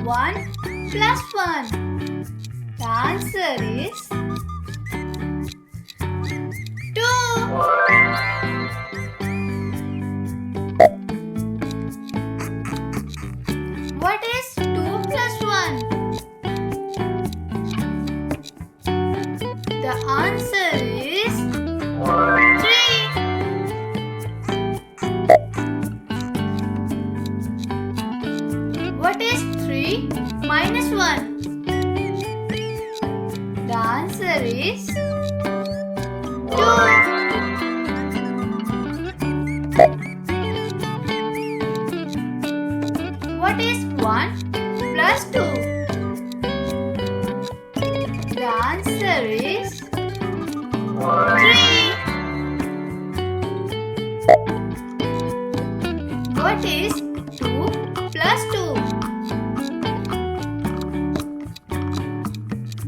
1 plus 1? The answer is 2. What is 2 plus 1? The answer is 3. What is 3 minus 1? The answer is 2. What is 1 plus 2? The answer is 3. What is 2 plus 2?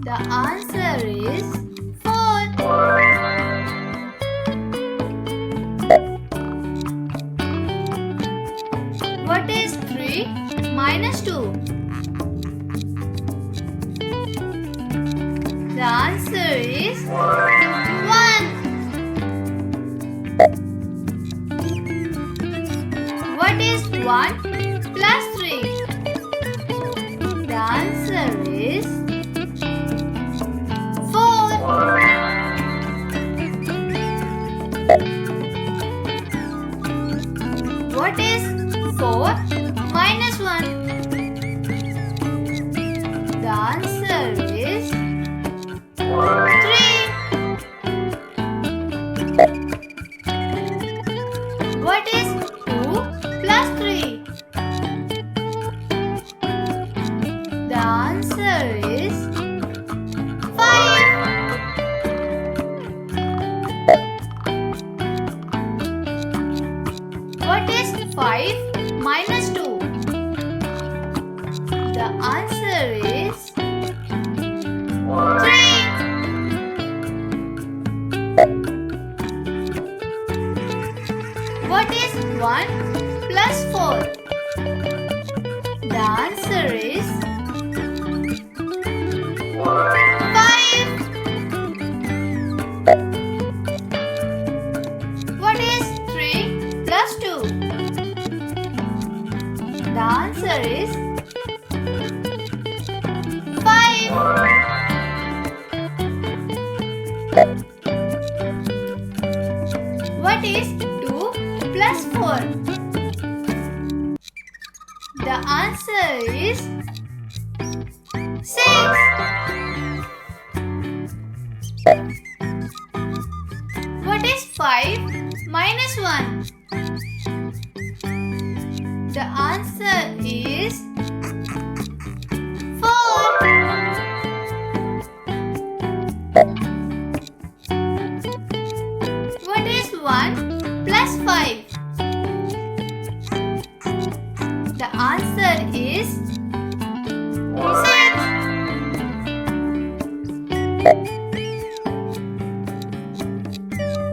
The answer is 4. What is 3 minus 2? The answer is 1. What is 1 plus 3? The answer is 4. What is 4 minus 1? The answer is 3. What is 2 plus 3? The answer is 5. What is 5 minus 2? The answer is 3. What is 1 plus 4? The answer is 5. What is 3 plus 2? The answer is 5. What is 2 plus 4? The answer is 6. What is 5 minus 1? The answer is 4. What is 1 plus 5? The answer is 6.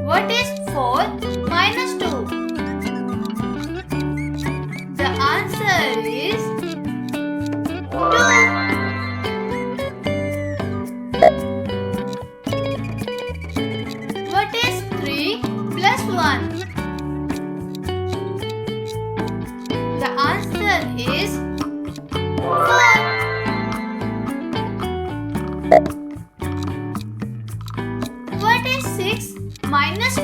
What is 4 minus 2? The answer is 2. What is 3 plus 1? The answer is 4. What is 6 minus 2?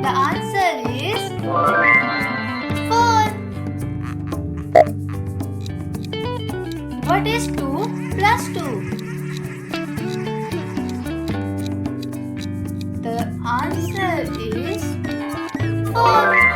The answer is 4. What is 2 plus 2? The answer is 4.